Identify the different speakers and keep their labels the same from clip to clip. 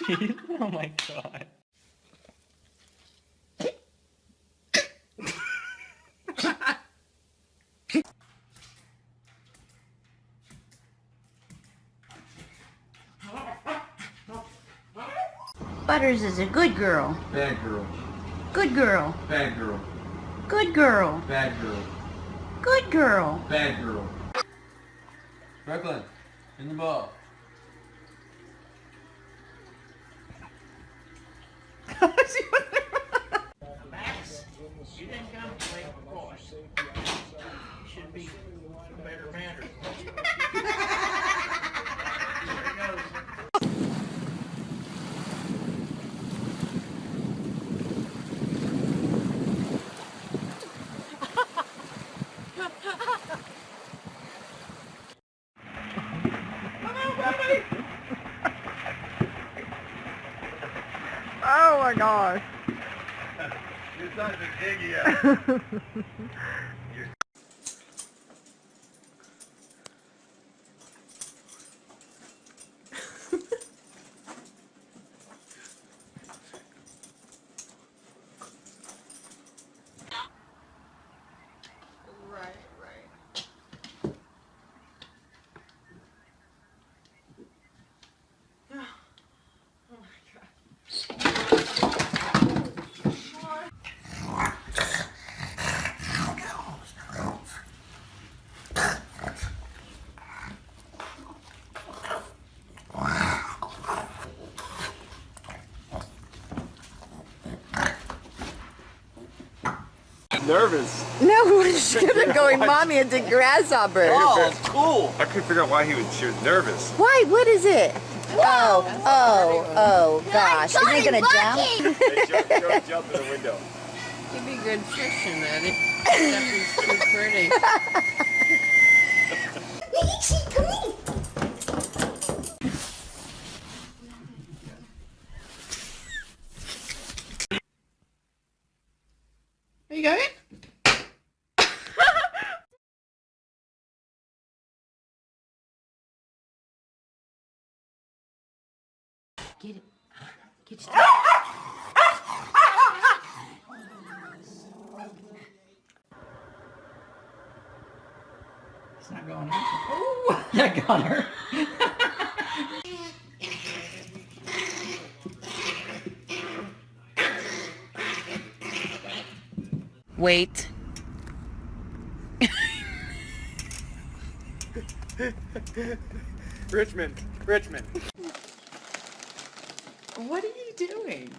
Speaker 1: Jeez, oh my god.
Speaker 2: Butters is a good girl.
Speaker 3: Bad girl.
Speaker 2: Good girl.
Speaker 3: Bad girl.
Speaker 2: Good girl.
Speaker 3: Bad girl.
Speaker 2: Good girl.
Speaker 3: Bad girl. Brooklyn, in the ball.
Speaker 4: Max, you didn't come to make a voice. You should be better mannered. There it goes.
Speaker 5: Oh my gosh.
Speaker 3: It's not the jiggy yet. Nervous.
Speaker 5: No, she's gonna go mommy into grasshopper.
Speaker 3: Oh, it's cool. I couldn't figure out why she was nervous.
Speaker 5: Why? What is it? Oh gosh. Isn't it gonna jump?
Speaker 3: They jump in the window.
Speaker 6: You'd be good fishing at it. That was too pretty.
Speaker 4: Are you going?
Speaker 2: Get it. Get it.
Speaker 4: It's not going on. Oh, I got her.
Speaker 6: Wait.
Speaker 3: Richmond.
Speaker 6: What are you doing?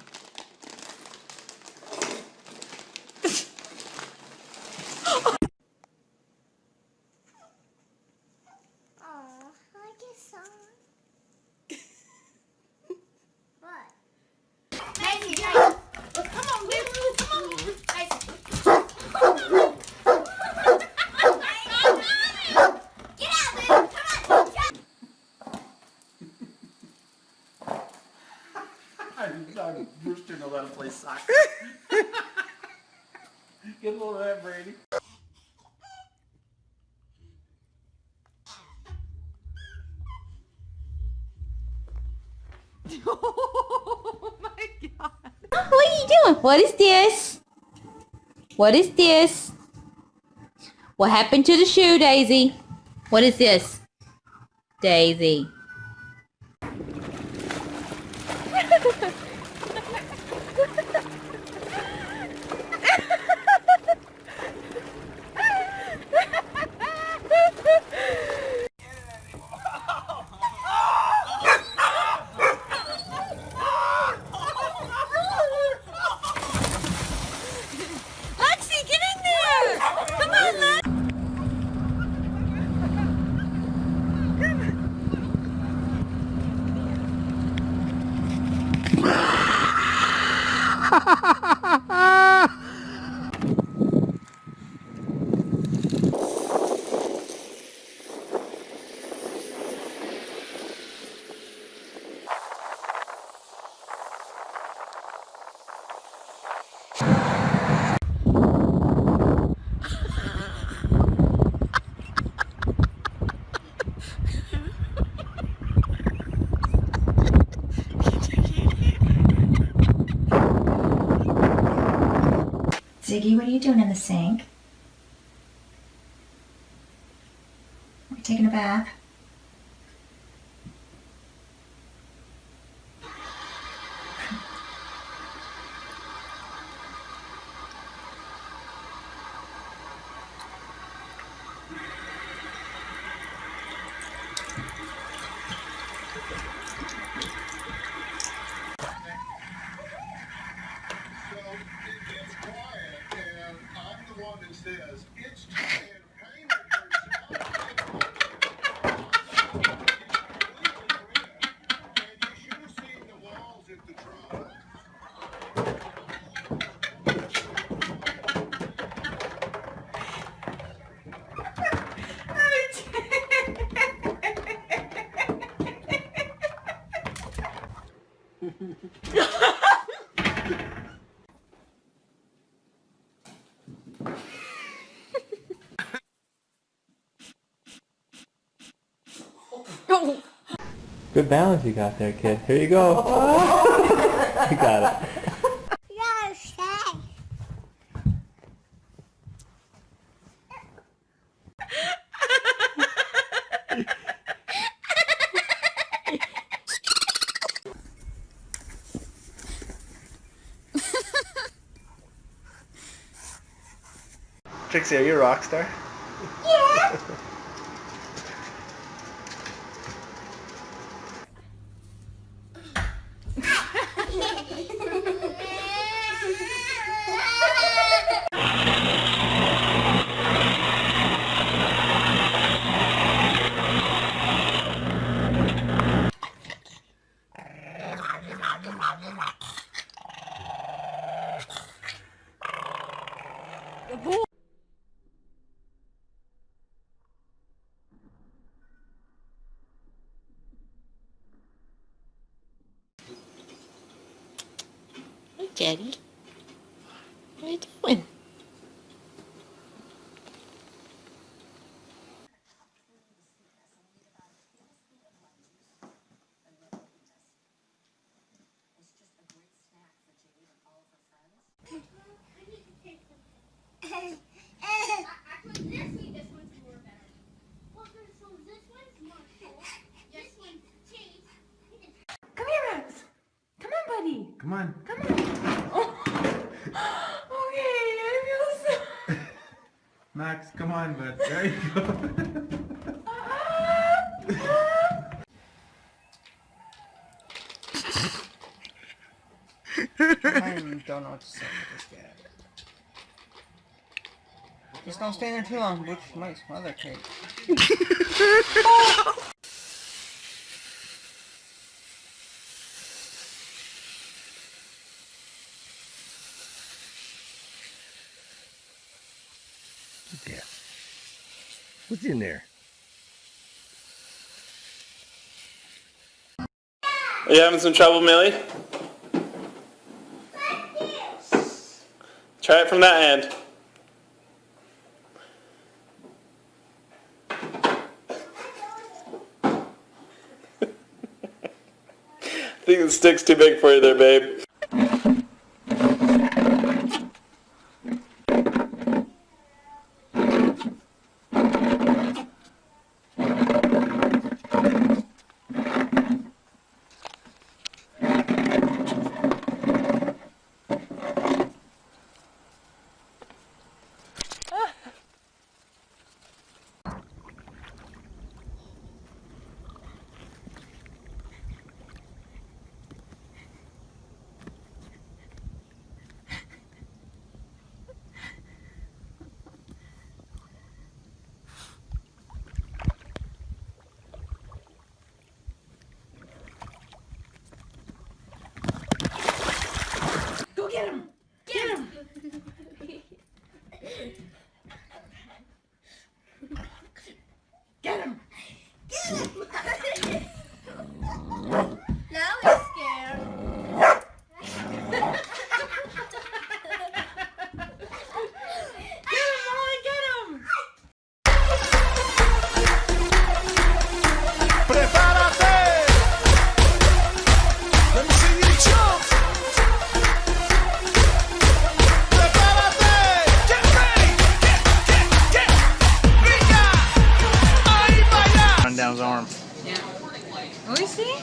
Speaker 4: I'm Brewster to let him play soccer. Get a little of that, Brady.
Speaker 5: Oh my god.
Speaker 2: What are you doing? What is this? What is this? What happened to the shoe, Daisy? What is this? Daisy.
Speaker 5: Lexi, get in there! Come on, Lex!
Speaker 1: Ziggy, what are you doing in the sink? Are you taking a bath?
Speaker 3: Good balance you got there, kid. Here you go. You got it. Trixie, are you a rock star?
Speaker 6: Hey, Daddy. What are you doing?
Speaker 5: Come here, Max. Come on, buddy.
Speaker 3: Come on.
Speaker 5: Come on. Okay, I feel so...
Speaker 3: Max, come on, bud. There you go.
Speaker 7: I don't know what to say with this guy. Just don't stay there too long, Butch. You might smother Kate.
Speaker 3: Yeah. What's in there?
Speaker 8: Are you having some trouble, Millie? Try it from that hand. I think the stick's too big for you there, babe.
Speaker 4: his arm.
Speaker 6: Yeah. Oh, you see?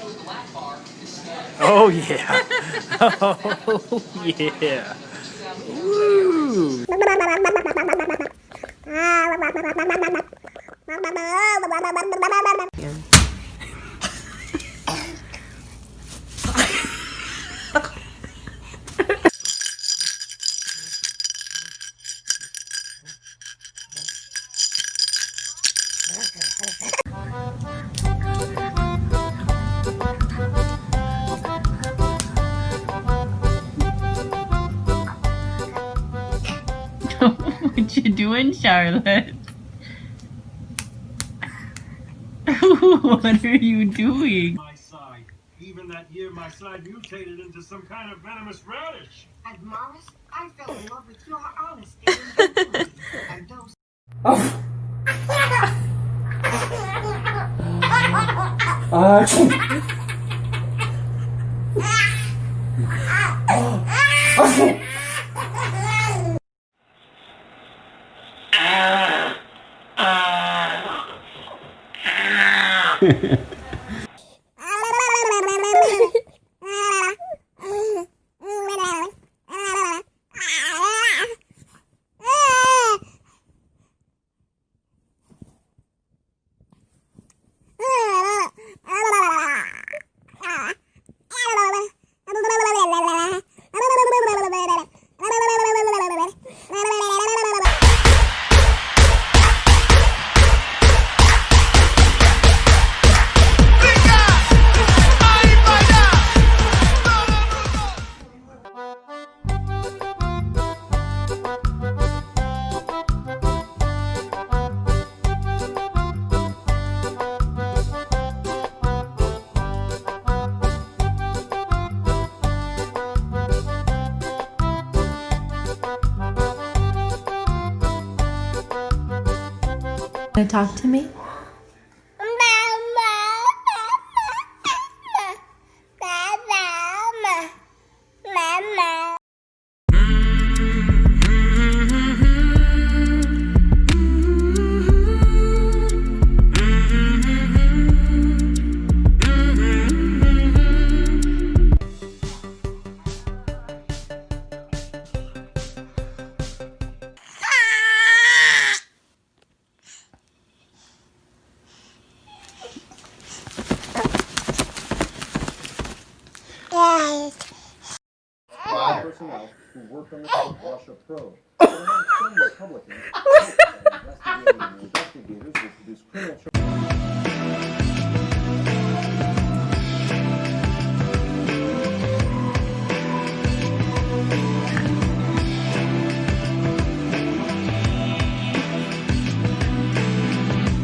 Speaker 4: Oh yeah. Oh yeah. Woo.
Speaker 2: What you doing, Charlotte? What are you doing?
Speaker 9: My side. Even that year, my side mutated into some kind of venomous radish.
Speaker 10: And Morris, I fell in love with your honesty and integrity. And those
Speaker 1: Talk to me.
Speaker 9: Personnel who worked on the Russia probe. Some Republicans investigators will produce criminal charges.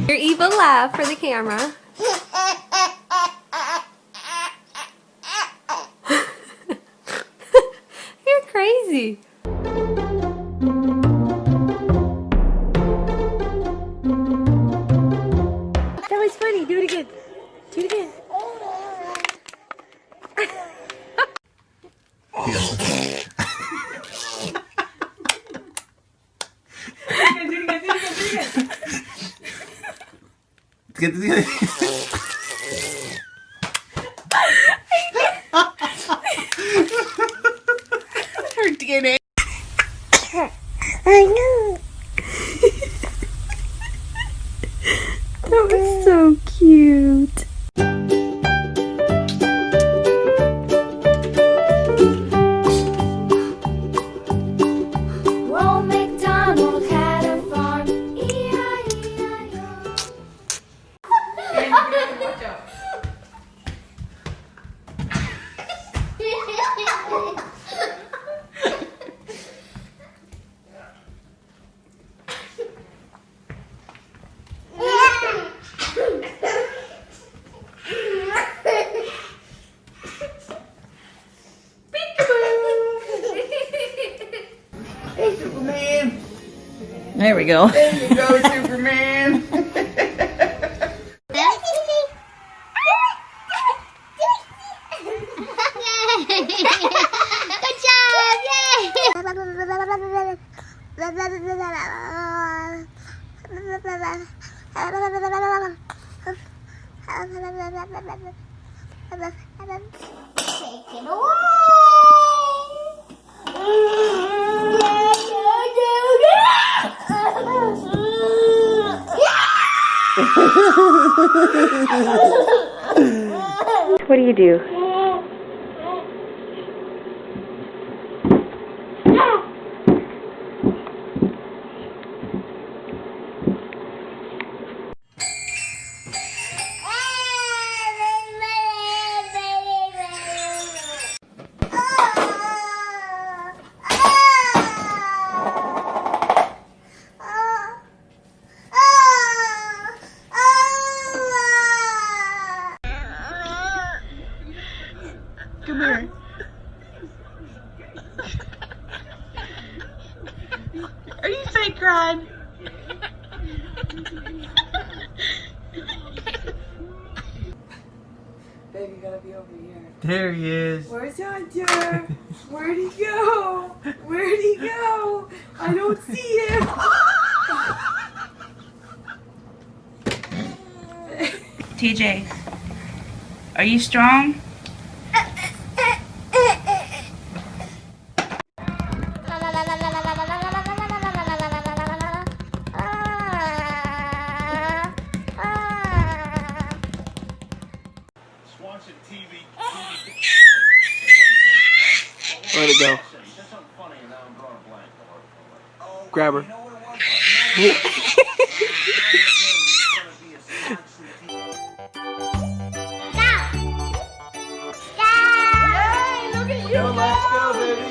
Speaker 5: Your evil laugh for the camera. You're crazy. That was funny. Do it again. Do it again.
Speaker 6: Her DNA.
Speaker 5: I know. That was so cute.
Speaker 10: Ronald McDonald had a farm. E-I-E-I-O.
Speaker 2: There we go.
Speaker 6: There you go, Superman.
Speaker 10: Good job! Yay!
Speaker 5: What do you do?
Speaker 7: Come here.
Speaker 6: Are you fake crying?
Speaker 5: Baby, you gotta be over here.
Speaker 7: There he is.
Speaker 5: Where's Hunter? Where'd he go? Where'd he go? I don't see him.
Speaker 6: TJ, are you strong?
Speaker 9: Swanson TV.
Speaker 7: Where'd it go? Grab her. Go, let's go, baby.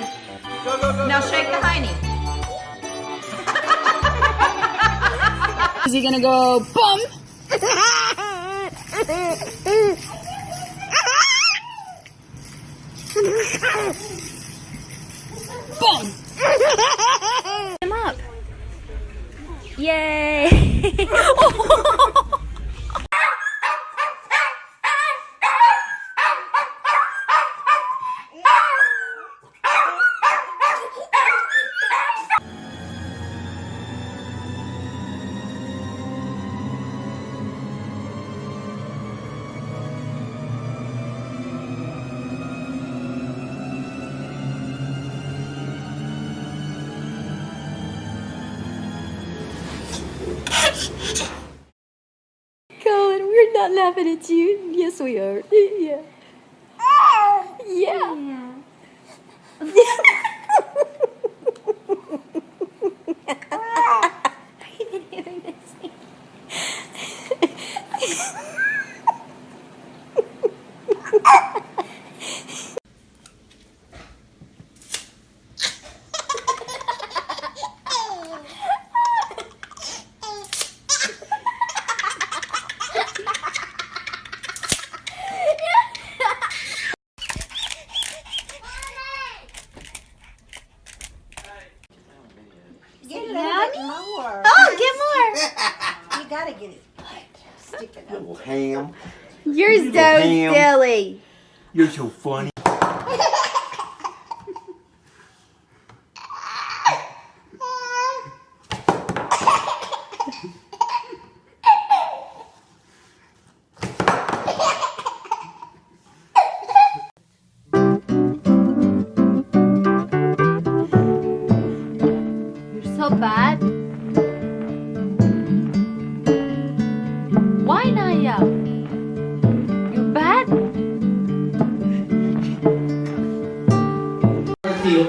Speaker 7: Go, go, go.
Speaker 5: Now shake the hiney.
Speaker 2: Is he gonna go bum? Bum! Him up. Yay!
Speaker 5: Colin, we're not laughing at you. Yes, we are. Yeah. Yeah.
Speaker 1: Get a little bit more.
Speaker 2: Oh, get more!
Speaker 1: You gotta get it. Stick it up.
Speaker 8: Little ham.
Speaker 5: You're so
Speaker 8: Damn.
Speaker 5: silly.
Speaker 8: You're so funny.
Speaker 2: You're so bad. Why, Naya? You're bad?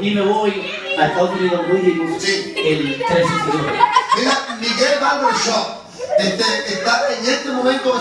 Speaker 4: Y me voy a Estados Unidos muy bien usted el 13 de septiembre.
Speaker 11: Mira, Miguel Barbershop está en este momento.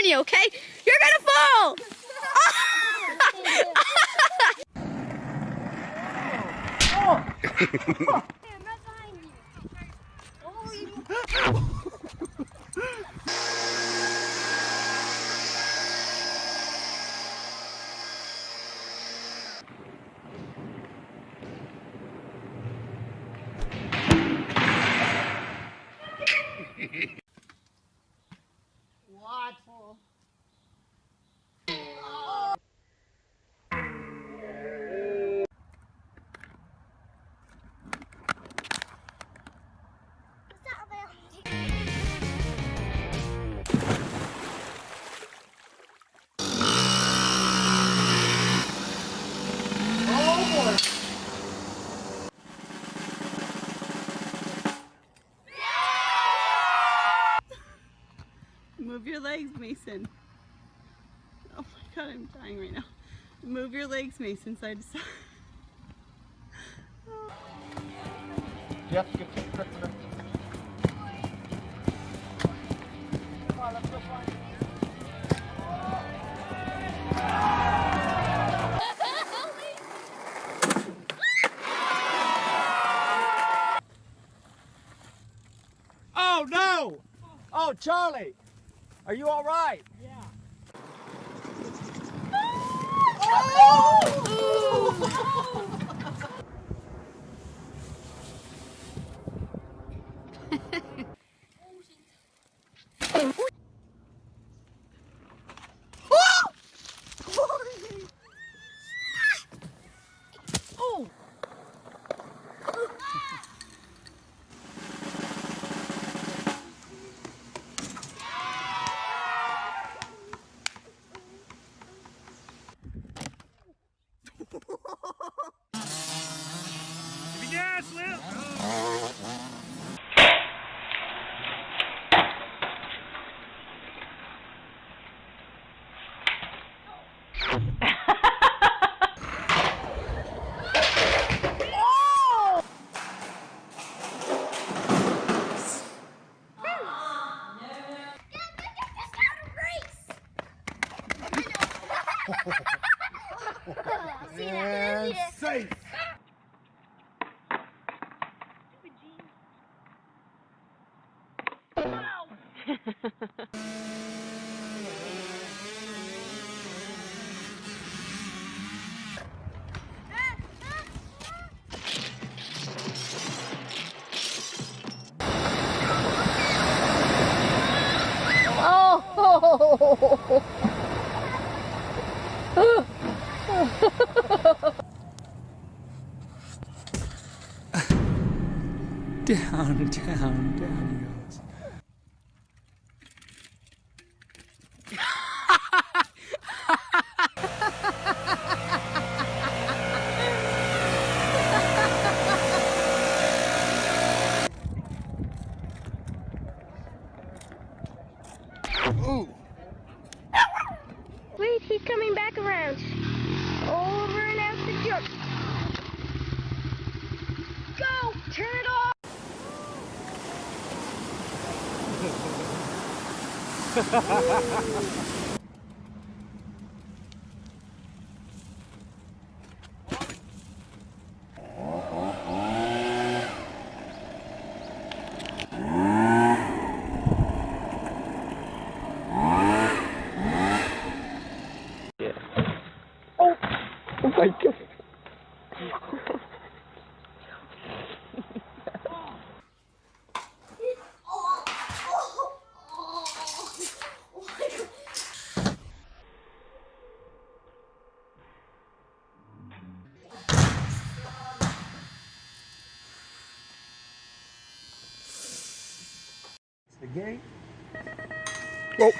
Speaker 2: warn you, okay? You're gonna fall!
Speaker 4: What?
Speaker 6: Move your legs, Mason. Oh my god, I'm dying right now. Move your legs, Mason, side to side.
Speaker 7: Jeff, get some quicker.
Speaker 4: Oh no! Oh, Charlie, are you all right? Yes, Lil.
Speaker 7: And safe.
Speaker 3: Down, down, down he goes.
Speaker 10: Wait, he's coming back around. Over and out the jump. Go! Turn it off!
Speaker 7: Oh my god.
Speaker 4: The gate.
Speaker 7: Oh.